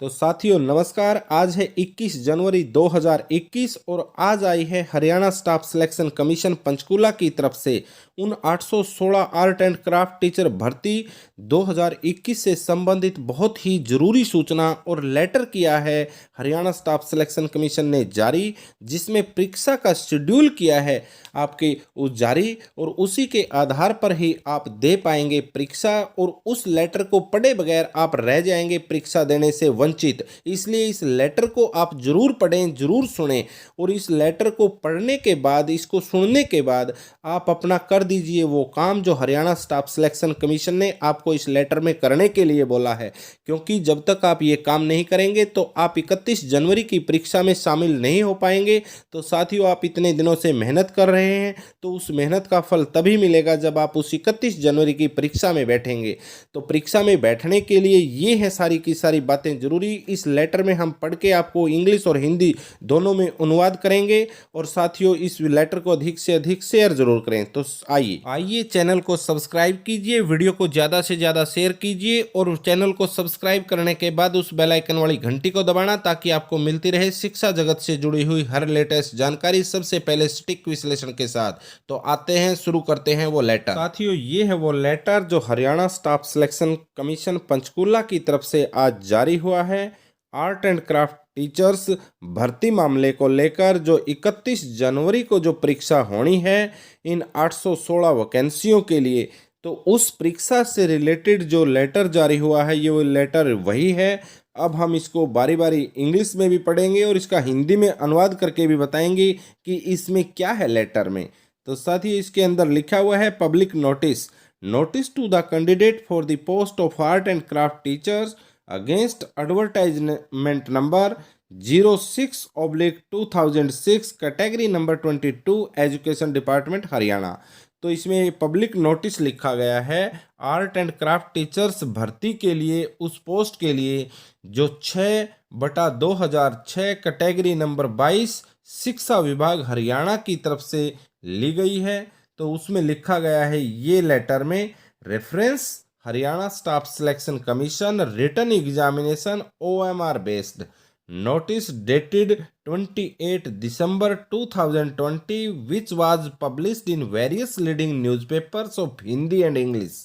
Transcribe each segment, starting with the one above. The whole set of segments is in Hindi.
तो साथियों नमस्कार। आज है 21 जनवरी 2021 और आज आई है Haryana staff selection commission Panchkula की तरफ से उन 816 आर्ट एंड क्राफ्ट टीचर भर्ती 2021 से संबंधित बहुत ही जरूरी सूचना और लेटर किया है हरियाणा स्टाफ सिलेक्शन कमीशन ने जारी, जिसमें परीक्षा का शेड्यूल किया है आपके उस जारी और उसी के आधार पर ही आप दे पाएंगे परीक्षा और उस लेटर को पढ़े बगैर आप रह जाएंगे परीक्षा देने से वंचित। इसलिए इस लेटर को आप जरूर पढ़ें, जरूर सुनें और इस लेटर को पढ़ने के बाद, इसको सुनने के बाद आप अपना कर दीजिए वो काम जो हरियाणा स्टाफ सिलेक्शन कमीशन ने आपको इस लेटर में करने के लिए बोला है। क्योंकि जब तक आप ये काम नहीं करेंगे तो आप 31 जनवरी की परीक्षा में शामिल नहीं हो पाएंगे। तो साथियों, आप इतने दिनों से मेहनत कर रहे हैं तो उस मेहनत का फल तभी मिलेगा जब आप उस 31 जनवरी की परीक्षा में बैठेंगे। तो परीक्षा में बैठने के लिए ये है सारी की सारी बातें जरूरी। इस लेटर में हम पढ़ के आपको इंग्लिश और हिंदी दोनों में अनुवाद करेंगे और साथियों इस लेटर को अधिक से अधिक शेयर जरूर करें। तो आइए चैनल को सब्सक्राइब कीजिए, वीडियो को ज़्यादा से ज़्यादा शेयर कीजिए और चैनल को सब्सक्राइब करने के बाद उस बेल आइकन वाली घंटी को दबाना ताकि आपको मिलती रहे शिक्षा जगत से जुड़ी हुई हर लेटेस्ट जानकारी सबसे पहले सटीक विश्लेषण के साथ। तो आते हैं, शुरू करते हैं वो लेटर। साथियों, ये है वो लेटर जो Haryana staff selection commission Panchkula की तरफ से आज जारी हुआ है। आर्ट एंड क्राफ्ट टीचर्स भर्ती मामले को लेकर जो 31 जनवरी को जो परीक्षा होनी है इन 816 वैकेंसियों के लिए, तो उस परीक्षा से रिलेटेड जो लेटर जारी हुआ है ये वो लेटर वही है। अब हम इसको बारी बारी इंग्लिश में भी पढ़ेंगे और इसका हिंदी में अनुवाद करके भी बताएंगे कि इसमें क्या है लेटर में। तो साथ ही इसके अंदर लिखा हुआ है public notice, notice to the candidate for the post of art and craft teachers against advertisement number 06/2006 category number 22 education department Haryana. तो इसमें पब्लिक नोटिस लिखा गया है आर्ट एंड क्राफ्ट टीचर्स भर्ती के लिए, उस पोस्ट के लिए जो 6/2006 कैटेगरी नंबर 22 शिक्षा विभाग हरियाणा की तरफ से ली गई है। तो उसमें लिखा गया है ये लेटर में reference Haryana staff selection commission written examination OMR based notice dated 28 December 2020 which was published in various leading newspapers of Hindi and English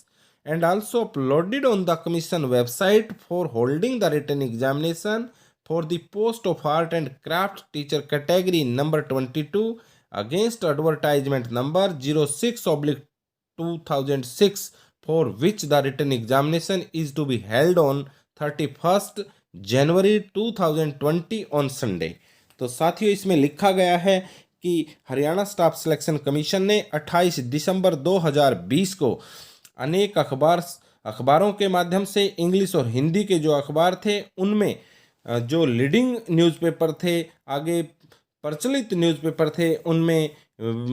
and also uploaded on the commission website for holding the written examination for the post of art and craft teacher category number 22 against advertisement number 06/2006 for which the written examination is to be held on 31st January 2020 on Sunday. तो साथियों, इसमें लिखा गया है कि हरियाणा स्टाफ सिलेक्शन कमीशन ने 28 दिसंबर 2020 को अनेक अखबारों के माध्यम से इंग्लिश और हिंदी के जो अखबार थे उनमें जो लीडिंग न्यूज़पेपर थे, आगे प्रचलित न्यूज़पेपर थे, उनमें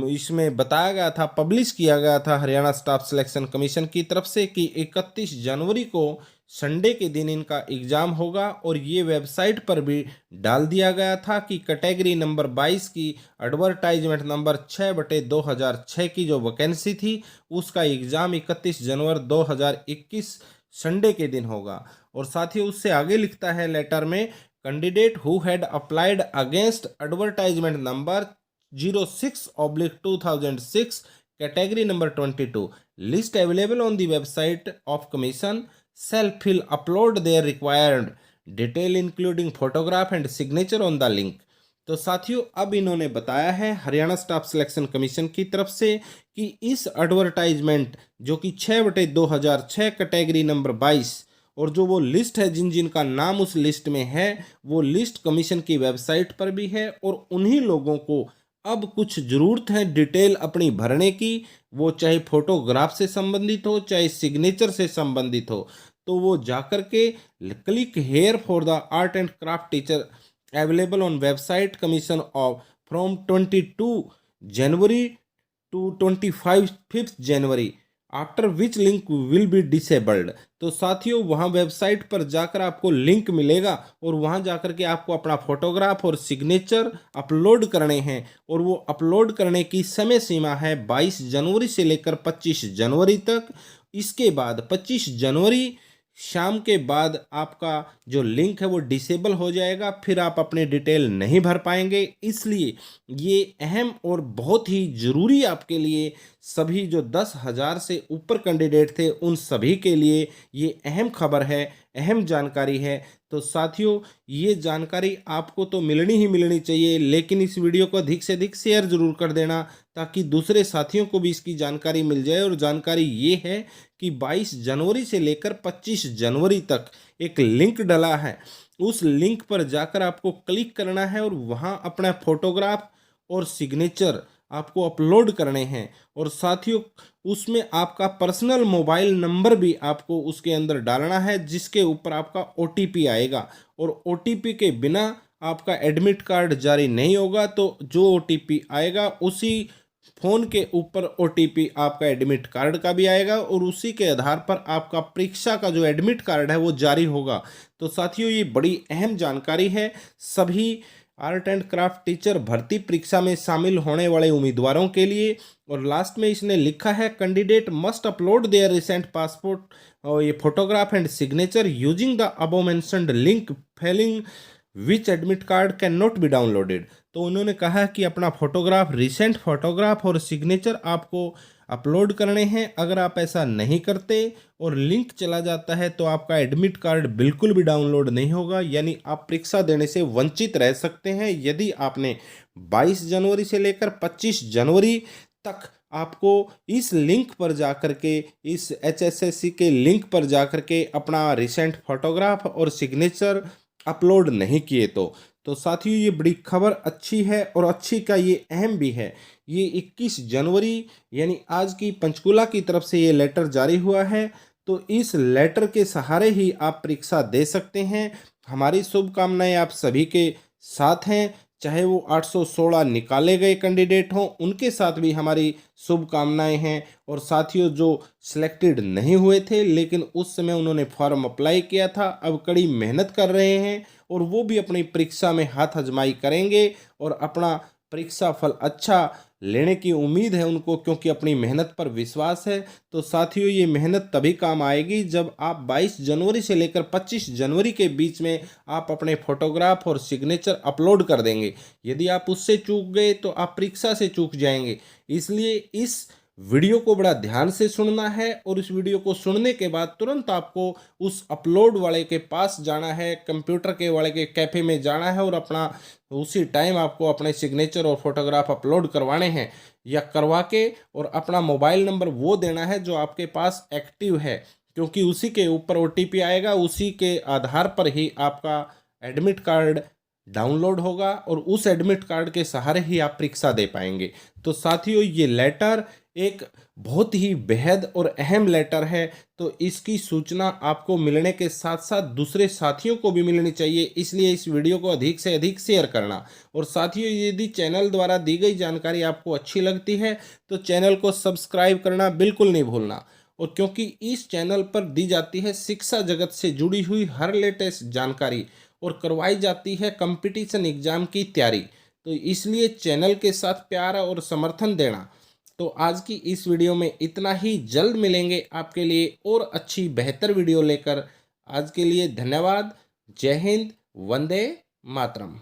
इसमें बताया गया था, पब्लिश किया गया था हरियाणा स्टाफ सिलेक्शन कमीशन की तरफ से कि 31 जनवरी को संडे के दिन इनका एग्ज़ाम होगा। और ये वेबसाइट पर भी डाल दिया गया था कि कैटेगरी नंबर 22 की एडवर्टाइजमेंट नंबर 6/2006 की जो वैकेंसी थी उसका एग्ज़ाम 31 जनवरी 2021 संडे के दिन होगा। और साथ ही उससे आगे लिखता है लेटर में, candidate who had applied against advertisement number 06/2006 category number 22 list available on the website of commission shall fill upload their required detail including photograph and signature on the link। तो साथियों, अब इन्होंने बताया है हरियाणा स्टाफ सिलेक्शन कमीशन की तरफ से कि इस एडवर्टाइजमेंट जो कि 6/2006 कैटेगरी नंबर 22 और जो वो लिस्ट है जिन जिन का नाम उस लिस्ट में है वो लिस्ट कमीशन की वेबसाइट पर भी है। और उन्हीं लोगों को अब कुछ ज़रूरत है डिटेल अपनी भरने की, वो चाहे फोटोग्राफ से संबंधित हो चाहे सिग्नेचर से संबंधित हो। तो वो जाकर के click here for the art and craft teacher available on website commission of from 22 January to 25 January after which link will be disabled. तो साथियों, वहाँ वेबसाइट पर जाकर आपको लिंक मिलेगा और वहाँ जाकर के आपको अपना फोटोग्राफ और सिग्नेचर अपलोड करने हैं। और वो अपलोड करने की समय सीमा है 22 जनवरी से लेकर 25 जनवरी तक। इसके बाद 25 जनवरी शाम के बाद आपका जो लिंक है वो डिसेबल हो जाएगा, फिर आप अपनी डिटेल नहीं भर पाएंगे। इसलिए ये अहम और बहुत ही ज़रूरी आपके लिए, सभी जो 10,000 से ऊपर कैंडिडेट थे उन सभी के लिए ये अहम खबर है, अहम जानकारी है। तो साथियों, ये जानकारी आपको तो मिलनी ही मिलनी चाहिए, लेकिन इस वीडियो को अधिक से अधिक शेयर ज़रूर कर देना ताकि दूसरे साथियों को भी इसकी जानकारी मिल जाए। और जानकारी ये है कि 22 जनवरी से लेकर 25 जनवरी तक एक लिंक डला है। उस लिंक पर जाकर आपको क्लिक करना है और वहाँ अपना फोटोग्राफ और सिग्नेचर आपको अपलोड करने हैं। और साथियों, उसमें आपका पर्सनल मोबाइल नंबर भी आपको उसके अंदर डालना है, जिसके ऊपर आपका OTP आएगा। और OTP के बिना आपका एडमिट कार्ड जारी नहीं होगा। तो जो OTP आएगा उसी फ़ोन के ऊपर OTP आपका एडमिट कार्ड का भी आएगा और उसी के आधार पर आपका परीक्षा का जो एडमिट कार्ड है वो जारी होगा। तो साथियों, ये बड़ी अहम जानकारी है सभी आर्ट एंड क्राफ्ट टीचर भर्ती परीक्षा में शामिल होने वाले उम्मीदवारों के लिए। और लास्ट में इसने लिखा है, candidate must upload their recent passport और ये photograph and signature using the above mentioned link, failing which admit card can not be downloaded. तो उन्होंने कहा कि अपना फोटोग्राफ, रिसेंट फोटोग्राफ और सिग्नेचर आपको अपलोड करने हैं। अगर आप ऐसा नहीं करते और लिंक चला जाता है तो आपका एडमिट कार्ड बिल्कुल भी डाउनलोड नहीं होगा, यानी आप परीक्षा देने से वंचित रह सकते हैं। यदि आपने 22 जनवरी से लेकर 25 जनवरी तक आपको इस लिंक पर जाकर के, इस HSSC के लिंक पर जाकर के अपना रिसेंट फोटोग्राफ और सिग्नेचर अपलोड नहीं किए तो साथियों, ये बड़ी खबर अच्छी है और अच्छी का ये अहम भी है। ये 21 जनवरी यानी आज की पंचकूला की तरफ से ये लेटर जारी हुआ है। तो इस लेटर के सहारे ही आप परीक्षा दे सकते हैं। हमारी शुभकामनाएं आप सभी के साथ हैं, चाहे वो 816 निकाले गए कैंडिडेट हों, उनके साथ भी हमारी शुभकामनाएं हैं। और साथियों, जो सिलेक्टेड नहीं हुए थे लेकिन उस समय उन्होंने फॉर्म अप्लाई किया था, अब कड़ी मेहनत कर रहे हैं और वो भी अपनी परीक्षा में हाथ आजमाई करेंगे और अपना परीक्षा फल अच्छा लेने की उम्मीद है उनको, क्योंकि अपनी मेहनत पर विश्वास है। तो साथियों, ये मेहनत तभी काम आएगी जब आप 22 जनवरी से लेकर 25 जनवरी के बीच में आप अपने फोटोग्राफ और सिग्नेचर अपलोड कर देंगे। यदि आप उससे चूक गए तो आप परीक्षा से चूक जाएंगे। इसलिए इस वीडियो को बड़ा ध्यान से सुनना है और इस वीडियो को सुनने के बाद तुरंत आपको उस अपलोड वाले के पास जाना है, कंप्यूटर के वाले के कैफ़े में जाना है और अपना उसी टाइम आपको अपने सिग्नेचर और फोटोग्राफ अपलोड करवाने हैं, या करवा के और अपना मोबाइल नंबर वो देना है जो आपके पास एक्टिव है, क्योंकि उसी के ऊपर OTP आएगा। उसी के आधार पर ही आपका एडमिट कार्ड डाउनलोड होगा और उस एडमिट कार्ड के सहारे ही आप परीक्षा दे पाएंगे। तो साथियों, ये लेटर एक बहुत ही बेहद और अहम लेटर है। तो इसकी सूचना आपको मिलने के साथ साथ दूसरे साथियों को भी मिलनी चाहिए, इसलिए इस वीडियो को अधिक से अधिक शेयर करना। और साथियों, यदि चैनल द्वारा दी गई जानकारी आपको अच्छी लगती है तो चैनल को सब्सक्राइब करना बिल्कुल नहीं भूलना। और क्योंकि इस चैनल पर दी जाती है शिक्षा जगत से जुड़ी हुई हर लेटेस्ट जानकारी और करवाई जाती है कंपटीशन एग्जाम की तैयारी, तो इसलिए चैनल के साथ प्यार और समर्थन देना। तो आज की इस वीडियो में इतना ही, जल्द मिलेंगे आपके लिए और अच्छी बेहतर वीडियो लेकर। आज के लिए धन्यवाद। जय हिंद, वंदे मातरम।